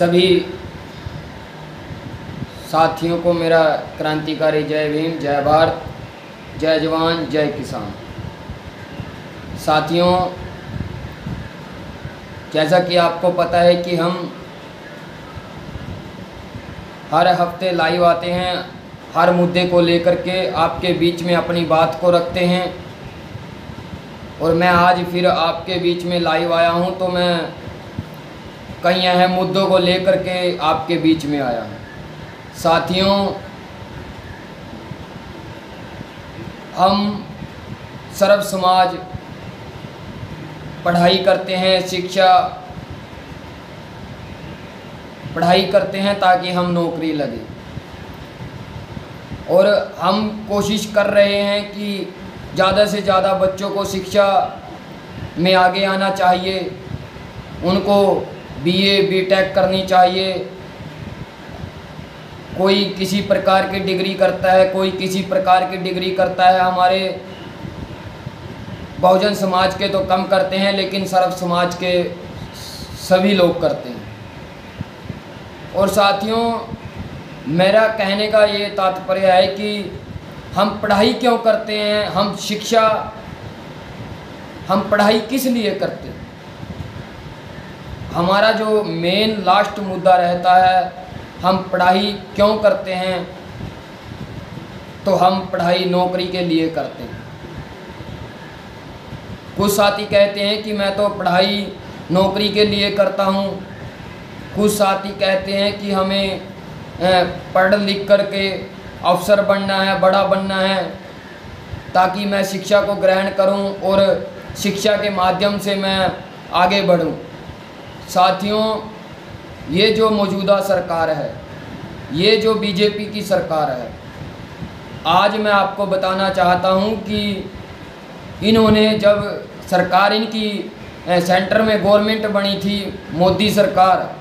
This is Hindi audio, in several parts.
सभी साथियों को मेरा क्रांतिकारी जय भीम, जय भारत, जय जवान, जय किसान। साथियों, जैसा कि आपको पता है कि हम हर हफ्ते लाइव आते हैं, हर मुद्दे को लेकर के आपके बीच में अपनी बात को रखते हैं। और मैं आज फिर आपके बीच में लाइव आया हूं, तो मैं कई अहम मुद्दों को लेकर के आपके बीच में आया हूं। साथियों, हम सर्व समाज पढ़ाई करते हैं, पढ़ाई करते हैं ताकि हम नौकरी लगे, और हम कोशिश कर रहे हैं कि ज़्यादा से ज़्यादा बच्चों को शिक्षा में आगे आना चाहिए। उनको बीए बीटेक करनी चाहिए। कोई किसी प्रकार की डिग्री करता है, कोई किसी प्रकार की डिग्री करता है। हमारे बहुजन समाज के तो कम करते हैं, लेकिन सर्व समाज के सभी लोग करते हैं। और साथियों, मेरा कहने का ये तात्पर्य है कि हम पढ़ाई क्यों करते हैं, हम पढ़ाई किस लिए करते हैं। हमारा जो मेन लास्ट मुद्दा रहता है, हम पढ़ाई क्यों करते हैं, तो हम पढ़ाई नौकरी के लिए करते हैं। कुछ साथी कहते हैं कि मैं तो पढ़ाई नौकरी के लिए करता हूँ। कुछ साथी कहते हैं कि हमें पढ़ लिख कर के अफसर बनना है, बड़ा बनना है, ताकि मैं शिक्षा को ग्रहण करूं और शिक्षा के माध्यम से मैं आगे बढ़ूं। साथियों, ये जो मौजूदा सरकार है, ये जो बीजेपी की सरकार है, आज मैं आपको बताना चाहता हूं कि इन्होंने, जब सरकार इनकी सेंटर में गवर्नमेंट बनी थी, मोदी सरकार,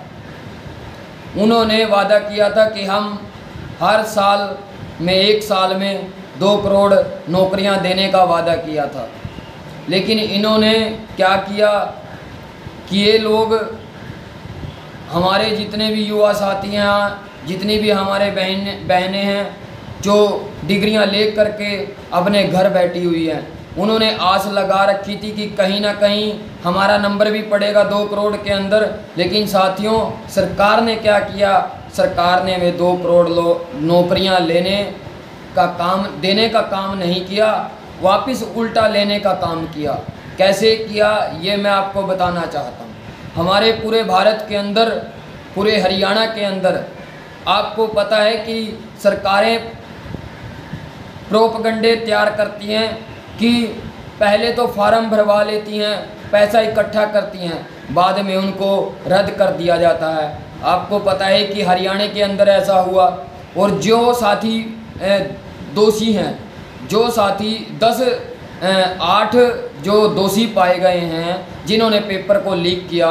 उन्होंने वादा किया था कि हम हर साल में 1 साल में 2 करोड़ नौकरियां देने का वादा किया था। लेकिन इन्होंने क्या किया कि ये लोग, हमारे जितने भी युवा साथी हैं, जितनी भी हमारे बहनें हैं जो डिग्रियां ले करके अपने घर बैठी हुई हैं, उन्होंने आस लगा रखी थी कि कहीं ना कहीं हमारा नंबर भी पड़ेगा 2 करोड़ के अंदर। लेकिन साथियों, सरकार ने क्या किया, सरकार ने वे 2 करोड़ नौकरियां देने का काम नहीं किया, वापस उल्टा लेने का काम किया। कैसे किया, ये मैं आपको बताना चाहता हूँ। हमारे पूरे भारत के अंदर, पूरे हरियाणा के अंदर आपको पता है कि सरकारें प्रोपगंडे तैयार करती हैं कि पहले तो फार्म भरवा लेती हैं, पैसा इकट्ठा करती हैं, बाद में उनको रद्द कर दिया जाता है। आपको पता है कि हरियाणा के अंदर ऐसा हुआ। और जो साथी दोषी हैं, जो साथी 8 जो दोषी पाए गए हैं, जिन्होंने पेपर को लीक किया,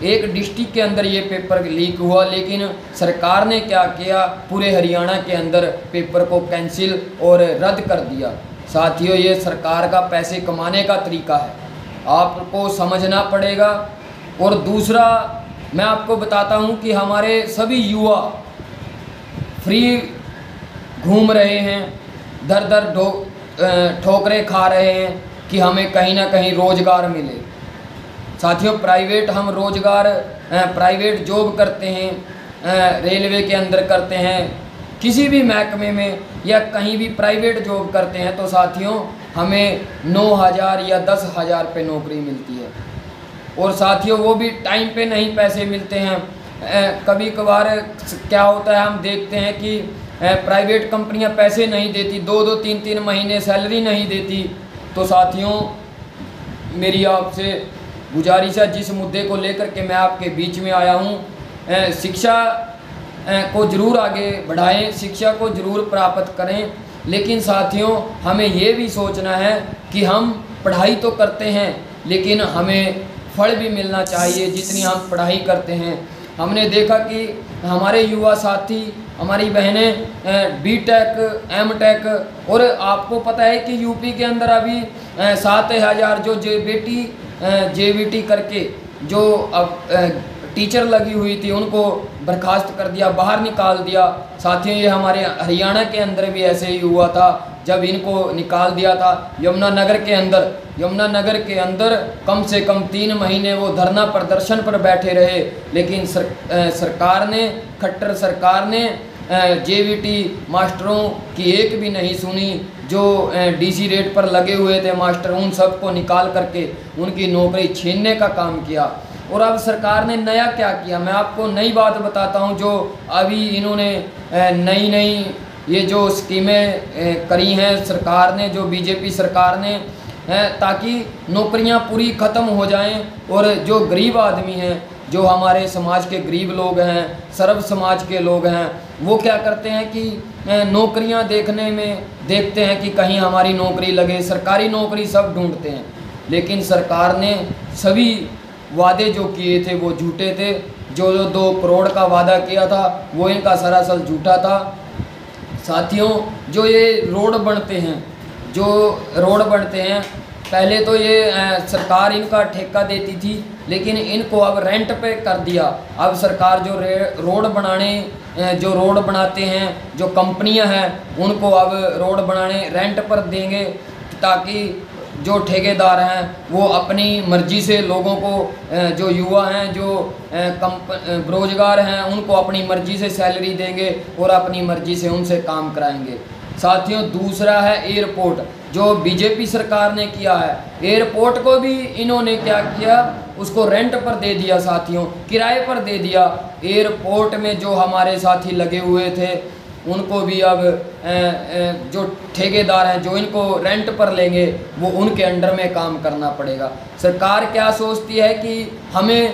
एक डिस्ट्रिक्ट के अंदर ये पेपर लीक हुआ, लेकिन सरकार ने क्या किया, पूरे हरियाणा के अंदर पेपर को कैंसिल और रद्द कर दिया। साथियों, ये सरकार का पैसे कमाने का तरीका है, आपको समझना पड़ेगा। और दूसरा, मैं आपको बताता हूँ कि हमारे सभी युवा फ्री घूम रहे हैं, दर दर ठोकरें खा रहे हैं कि हमें कहीं ना कहीं रोज़गार मिले। साथियों, हम रोज़गार प्राइवेट जॉब करते हैं, रेलवे के अंदर करते हैं, किसी भी महकमे में या कहीं भी प्राइवेट जॉब करते हैं, तो साथियों हमें 9,000 या 10,000 पे नौकरी मिलती है। और साथियों, वो भी टाइम पे नहीं पैसे मिलते हैं। कभी कभार क्या होता है, हम देखते हैं कि प्राइवेट कंपनियां पैसे नहीं देती, 2-2, 3-3 महीने सैलरी नहीं देती। तो साथियों, मेरी आपसे गुजारिश है, जिस मुद्दे को लेकर के मैं आपके बीच में आया हूँ, शिक्षा को ज़रूर आगे बढ़ाएं, शिक्षा को ज़रूर प्राप्त करें। लेकिन साथियों, हमें ये भी सोचना है कि हम पढ़ाई तो करते हैं, लेकिन हमें फल भी मिलना चाहिए जितनी हम पढ़ाई करते हैं। हमने देखा कि हमारे युवा साथी, हमारी बहनें बीटेक, एमटेक, और आपको पता है कि यूपी के अंदर अभी 7,000 जो जेबीटी करके जो अब टीचर लगी हुई थी उनको बर्खास्त कर दिया, बाहर निकाल दिया। साथियों ये हमारे हरियाणा के अंदर भी ऐसे ही हुआ था, जब इनको निकाल दिया था यमुनानगर के अंदर कम से कम 3 महीने वो धरना प्रदर्शन पर बैठे रहे। लेकिन सरकार ने, खट्टर सरकार ने जेवीटी मास्टरों की एक भी नहीं सुनी। जो डीसी रेट पर लगे हुए थे मास्टर, उन सबको निकाल करके उनकी नौकरी छीनने का काम किया। और अब सरकार ने नया क्या किया, मैं आपको नई बात बताता हूं। जो अभी इन्होंने नई ये जो स्कीमें करी हैं सरकार ने, जो बीजेपी सरकार ने, ताकि नौकरियां पूरी ख़त्म हो जाएं और जो गरीब आदमी हैं, जो हमारे समाज के गरीब लोग हैं, सर्व समाज के लोग हैं, वो क्या करते हैं कि नौकरियां देखते हैं कि कहीं हमारी नौकरी लगे। सरकारी नौकरी सब ढूंढते हैं, लेकिन सरकार ने सभी वादे जो किए थे वो झूठे थे। जो 2 करोड़ का वादा किया था वो इनका सरासर झूठा था। साथियों जो ये रोड बनते हैं, पहले तो ये सरकार इनका ठेका देती थी, लेकिन इनको अब रेंट पे कर दिया। अब सरकार जो रोड बनाते हैं, जो कंपनियां हैं, उनको अब रोड बनाने रेंट पर देंगे, ताकि जो ठेकेदार हैं वो अपनी मर्जी से लोगों को, जो युवा हैं, जो बेरोजगार हैं, उनको अपनी मर्जी से सैलरी देंगे और अपनी मर्जी से उनसे काम कराएंगे। साथियों दूसरा है एयरपोर्ट, जो बीजेपी सरकार ने किया है। एयरपोर्ट को भी इन्होंने क्या किया, उसको रेंट पर दे दिया साथियों, किराए पर दे दिया। एयरपोर्ट में जो हमारे साथी लगे हुए थे उनको भी अब जो ठेकेदार हैं, जो इनको रेंट पर लेंगे, वो उनके अंडर में काम करना पड़ेगा। सरकार क्या सोचती है कि हमें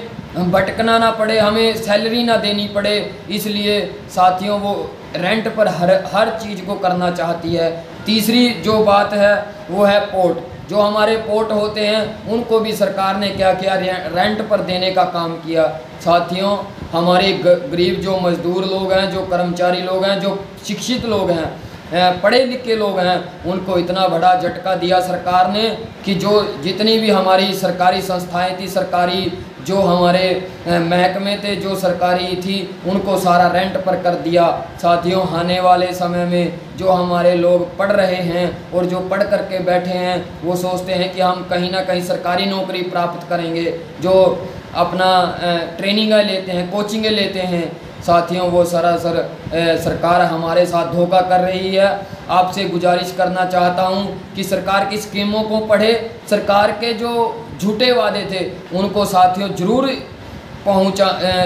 भटकना ना पड़े, हमें सैलरी ना देनी पड़े, इसलिए साथियों वो रेंट पर हर चीज़ को करना चाहती है। तीसरी जो बात है वो है पोर्ट। जो हमारे पोर्ट होते हैं उनको भी सरकार ने क्या किया, रेंट पर देने का काम किया। साथियों हमारे गरीब जो मजदूर लोग हैं, जो कर्मचारी लोग हैं, जो शिक्षित लोग हैं, पढ़े लिखे लोग हैं, उनको इतना बड़ा झटका दिया सरकार ने कि जो जितनी भी हमारी सरकारी संस्थाएं थी, सरकारी जो हमारे महकमे थे, जो सरकारी थी, उनको सारा रेंट पर कर दिया। साथियों आने वाले समय में जो हमारे लोग पढ़ रहे हैं और जो पढ़ करके बैठे हैं, वो सोचते हैं कि हम कहीं ना कहीं सरकारी नौकरी प्राप्त करेंगे, जो अपना ट्रेनिंगें लेते हैं, कोचिंगें लेते हैं। साथियों वो सरासर सरकार हमारे साथ धोखा कर रही है। आपसे गुजारिश करना चाहता हूं कि सरकार की स्कीमों को पढ़े, सरकार के जो झूठे वादे थे उनको साथियों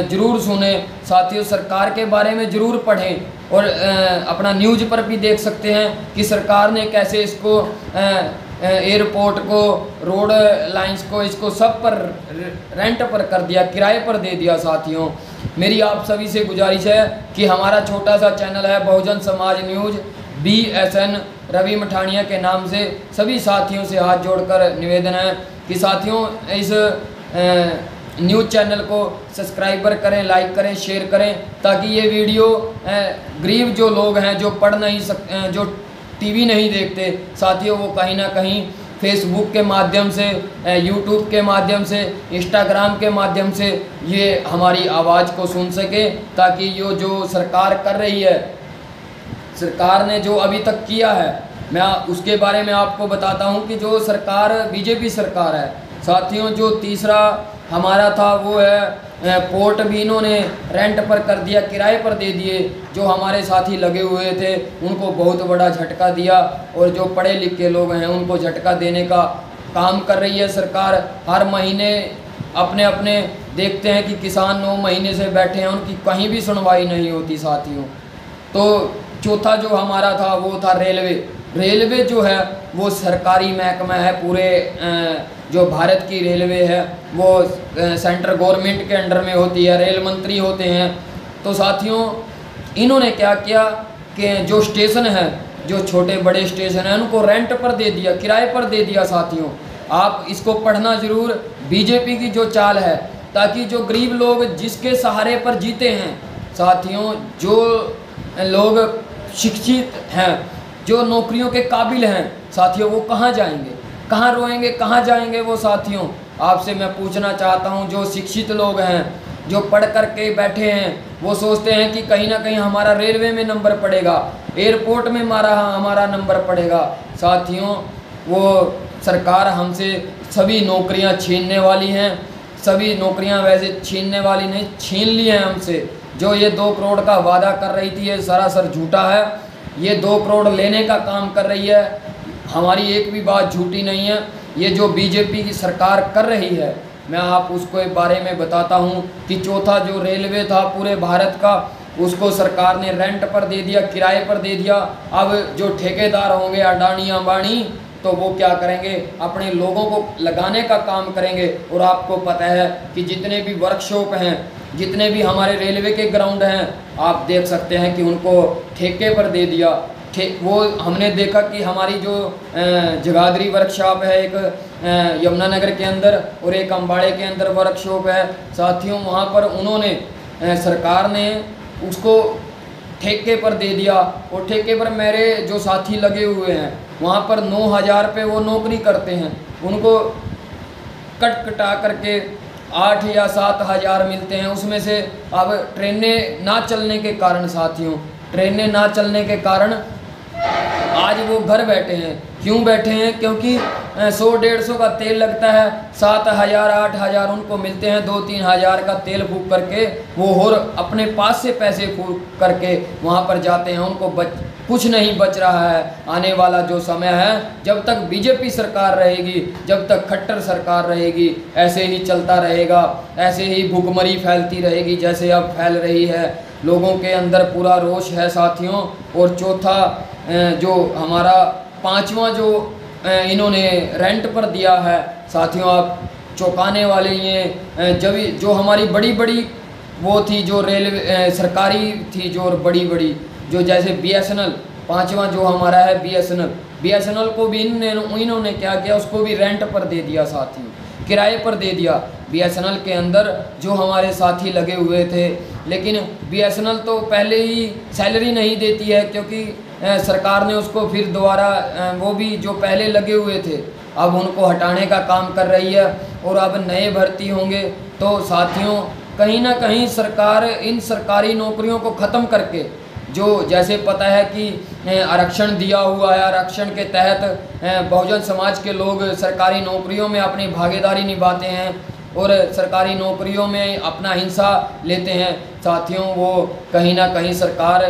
ज़रूर सुने। साथियों सरकार के बारे में ज़रूर पढ़ें और अपना न्यूज़ पर भी देख सकते हैं कि सरकार ने कैसे इसको एयरपोर्ट को, रोड लाइंस को, इसको सब पर रेंट पर कर दिया, किराए पर दे दिया। साथियों मेरी आप सभी से गुजारिश है कि हमारा छोटा सा चैनल है बहुजन समाज न्यूज़, BSN रवि मठानिया के नाम से सभी साथियों से हाथ जोड़कर निवेदन है कि साथियों इस न्यूज़ चैनल को सब्सक्राइबर करें, लाइक करें, शेयर करें, ताकि ये वीडियो गरीब जो लोग हैं, जो पढ़ नहीं सकते, जो टीवी नहीं देखते, साथियों वो कहीं ना कहीं फेसबुक के माध्यम से, यूट्यूब के माध्यम से, इंस्टाग्राम के माध्यम से ये हमारी आवाज़ को सुन सके, ताकि ये जो सरकार कर रही है, सरकार ने जो अभी तक किया है, मैं उसके बारे में आपको बताता हूं कि जो सरकार बीजेपी सरकार है। साथियों जो तीसरा हमारा था वो है पोर्ट भी इन्होंने रेंट पर कर दिया, किराए पर दे दिए। जो हमारे साथी लगे हुए थे उनको बहुत बड़ा झटका दिया, और जो पढ़े लिखे लोग हैं उनको झटका देने का काम कर रही है सरकार। हर महीने अपने अपने देखते हैं कि किसान 9 महीने से बैठे हैं, उनकी कहीं भी सुनवाई नहीं होती। साथियों तो चौथा जो हमारा था वो था रेलवे जो है वो सरकारी महकमा है। पूरे जो भारत की रेलवे है वो सेंट्रल गवर्नमेंट के अंडर में होती है, रेल मंत्री होते हैं। तो साथियों इन्होंने क्या किया कि जो स्टेशन है, जो छोटे बड़े स्टेशन हैं, उनको रेंट पर दे दिया, किराए पर दे दिया। साथियों आप इसको पढ़ना ज़रूर, बीजेपी की जो चाल है, ताकि जो गरीब लोग जिसके सहारे पर जीते हैं, साथियों जो लोग शिक्षित हैं, जो नौकरियों के काबिल हैं, साथियों वो कहाँ जाएंगे, कहाँ रोएंगे, कहाँ जाएंगे वो। साथियों आपसे मैं पूछना चाहता हूँ, जो शिक्षित लोग हैं, जो पढ़ कर के बैठे हैं वो सोचते हैं कि कहीं ना कहीं हमारा रेलवे में नंबर पड़ेगा, एयरपोर्ट में हमारा नंबर पड़ेगा। साथियों, वो सरकार हमसे सभी नौकरियां छीनने वाली हैं। सभी नौकरियां वैसे छीनने वाली नहीं, छीन ली हैं हमसे। जो ये 2 करोड़ का वादा कर रही थी, ये सरासर झूठा है। ये 2 करोड़ लेने का काम कर रही है, हमारी एक भी बात झूठी नहीं है। ये जो बीजेपी की सरकार कर रही है, मैं आप उसको एक बारे में बताता हूँ कि चौथा जो रेलवे था पूरे भारत का, उसको सरकार ने रेंट पर दे दिया, किराए पर दे दिया। अब जो ठेकेदार होंगे अडानी अंबानी, तो वो क्या करेंगे, अपने लोगों को लगाने का काम करेंगे। और आपको पता है कि जितने भी वर्कशॉप हैं, जितने भी हमारे रेलवे के ग्राउंड हैं, आप देख सकते हैं कि उनको ठेके पर दे दिया। वो हमने देखा कि हमारी जो जगाधरी वर्कशॉप है, एक यमुनानगर के अंदर और एक अम्बाड़े के अंदर वर्कशॉप है। साथियों, वहाँ पर उन्होंने सरकार ने उसको ठेके पर दे दिया। और ठेके पर मेरे जो साथी लगे हुए हैं, वहाँ पर 9,000 पे वो नौकरी करते हैं। उनको कट कटा करके 8 या 7,000 मिलते हैं। उसमें से अब ट्रेनें ना चलने के कारण, साथियों, ट्रेनें ना चलने के कारण आज वो घर बैठे हैं। क्यों बैठे हैं? क्योंकि 100-150 का तेल लगता है, 7,000-8,000 उनको मिलते हैं। 2-3 हज़ार का तेल फूक करके वो और अपने पास से पैसे फूक करके वहाँ पर जाते हैं। उनको कुछ नहीं बच रहा है। आने वाला जो समय है, जब तक बीजेपी सरकार रहेगी, जब तक खट्टर सरकार रहेगी, ऐसे ही चलता रहेगा। ऐसे ही भूखमरी फैलती रहेगी जैसे अब फैल रही है। लोगों के अंदर पूरा रोष है साथियों। और चौथा जो हमारा 5वां जो इन्होंने रेंट पर दिया है साथियों, आप चौंकाने वाले ये जब जो हमारी बड़ी बड़ी वो थी, जो रेलवे सरकारी थी, जो बड़ी बड़ी जो जैसे BSNL, 5वां जो हमारा है BSNL को भी इन्होंने क्या किया, उसको भी रेंट पर दे दिया साथियों, किराए पर दे दिया। BSNL के अंदर जो हमारे साथी लगे हुए थे, लेकिन BSNL तो पहले ही सैलरी नहीं देती है, क्योंकि सरकार ने उसको फिर दोबारा वो भी जो पहले लगे हुए थे अब उनको हटाने का काम कर रही है। और अब नए भर्ती होंगे। तो साथियों, कहीं ना कहीं सरकार इन सरकारी नौकरियों को ख़त्म करके, जो जैसे पता है कि आरक्षण दिया हुआ है, आरक्षण के तहत बहुजन समाज के लोग सरकारी नौकरियों में अपनी भागीदारी निभाते हैं और सरकारी नौकरियों में अपना हिस्सा लेते हैं। साथियों, वो कहीं ना कहीं सरकार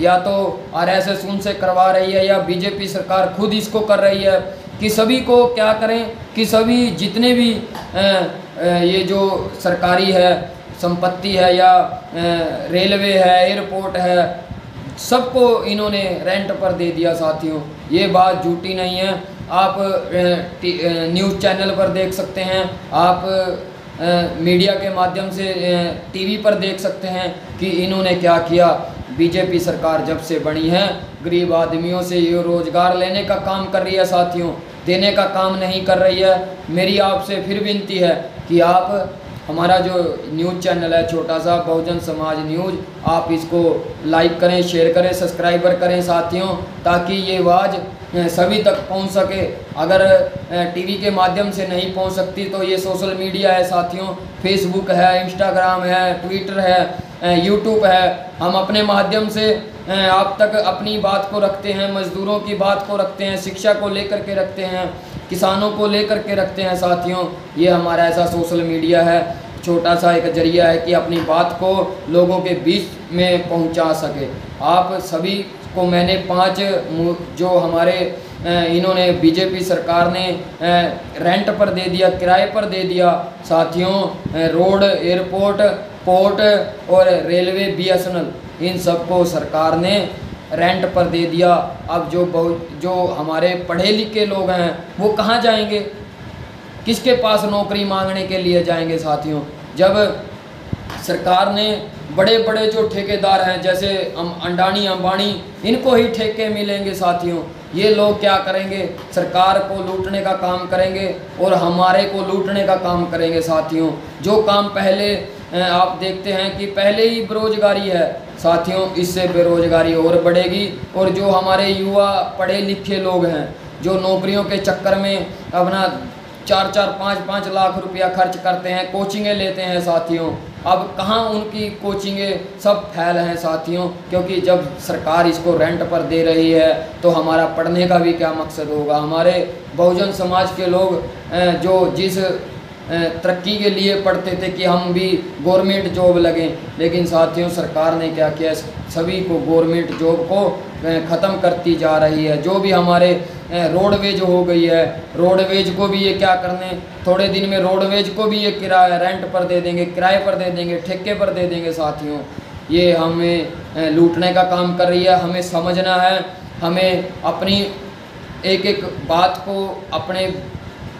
या तो RSS उनसे करवा रही है या बीजेपी सरकार खुद इसको कर रही है कि सभी को क्या करें कि सभी जितने भी ये जो सरकारी है संपत्ति है या रेलवे है, एयरपोर्ट है, सबको इन्होंने रेंट पर दे दिया। साथियों, ये बात झूठी नहीं है। आप न्यूज़ चैनल पर देख सकते हैं, आप मीडिया के माध्यम से टीवी पर देख सकते हैं कि इन्होंने क्या किया। बीजेपी सरकार जब से बनी है, गरीब आदमियों से ये रोज़गार लेने का काम कर रही है साथियों, देने का काम नहीं कर रही है। मेरी आपसे फिर विनती है कि आप हमारा जो न्यूज़ चैनल है छोटा सा बहुजन समाज न्यूज़, आप इसको लाइक करें, शेयर करें, सब्सक्राइबर करें साथियों, ताकि ये आवाज़ सभी तक पहुंच सके। अगर टीवी के माध्यम से नहीं पहुंच सकती तो ये सोशल मीडिया है साथियों, फेसबुक है, इंस्टाग्राम है, ट्विटर है, यूट्यूब है। हम अपने माध्यम से आप तक अपनी बात को रखते हैं, मज़दूरों की बात को रखते हैं, शिक्षा को लेकर के रखते हैं, किसानों को लेकर के रखते हैं साथियों। ये हमारा ऐसा सोशल मीडिया है, छोटा सा एक जरिया है कि अपनी बात को लोगों के बीच में पहुंचा सके। आप सभी को मैंने 5 जो हमारे इन्होंने बीजेपी सरकार ने रेंट पर दे दिया, किराए पर दे दिया साथियों, रोड, एयरपोर्ट, पोर्ट और रेलवे, BSNL, इन सबको सरकार ने रेंट पर दे दिया। अब जो हमारे पढ़े लिखे लोग हैं वो कहाँ जाएंगे, किसके पास नौकरी मांगने के लिए जाएंगे साथियों, जब सरकार ने बड़े बड़े जो ठेकेदार हैं जैसे अडानी अंबानी, इनको ही ठेके मिलेंगे साथियों। ये लोग क्या करेंगे, सरकार को लूटने का काम करेंगे और हमारे को लूटने का काम करेंगे साथियों। जो काम पहले आप देखते हैं कि पहले ही बेरोजगारी है साथियों, इससे बेरोजगारी और बढ़ेगी। और जो हमारे युवा पढ़े लिखे लोग हैं, जो नौकरियों के चक्कर में अपना 4-4 5-5 लाख रुपया खर्च करते हैं, कोचिंगें लेते हैं साथियों। अब कहाँ उनकी कोचिंगें सब फेल हैं साथियों, क्योंकि जब सरकार इसको रेंट पर दे रही है तो हमारा पढ़ने का भी क्या मकसद होगा। हमारे बहुजन समाज के लोग जो जिस तरक्की के लिए पढ़ते थे कि हम भी गवर्नमेंट जॉब लगें, लेकिन साथियों सरकार ने क्या किया, सभी को गवर्नमेंट जॉब को ख़त्म करती जा रही है। जो भी हमारे रोडवेज हो गई है, रोडवेज को भी ये क्या करने, थोड़े दिन में रोडवेज को भी ये किराया रेंट पर दे देंगे, किराए पर दे देंगे, ठेके पर दे देंगे साथियों। ये हमें लूटने का काम कर रही है। हमें समझना है, हमें अपनी एक एक बात को अपने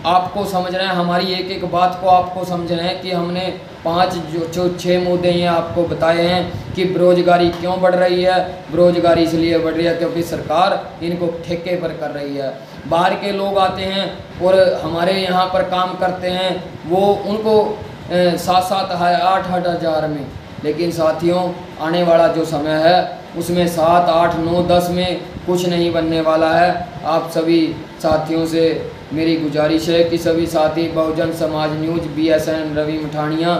आपको समझना है, हमारी एक एक बात को आपको समझना है कि हमने 5 जो 6 मुद्दे ये आपको बताए हैं कि बेरोजगारी क्यों बढ़ रही है। बेरोजगारी इसलिए बढ़ रही है क्योंकि सरकार इनको ठेके पर कर रही है। बाहर के लोग आते हैं और हमारे यहाँ पर काम करते हैं, वो उनको 7-7 8 हज़ार में, लेकिन साथियों आने वाला जो समय है उसमें 7 8 9 10 में कुछ नहीं बनने वाला है। आप सभी साथियों से मेरी गुजारिश है कि सभी साथी बहुजन समाज न्यूज़ BSN रवि मठानिया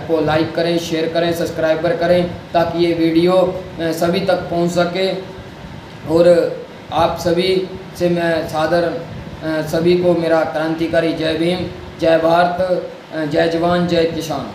को लाइक करें, शेयर करें, सब्सक्राइबर करें, ताकि ये वीडियो सभी तक पहुंच सके। और आप सभी से मैं सादर सभी को मेरा क्रांतिकारी जय भीम, जय भारत, जय जवान, जय किसान।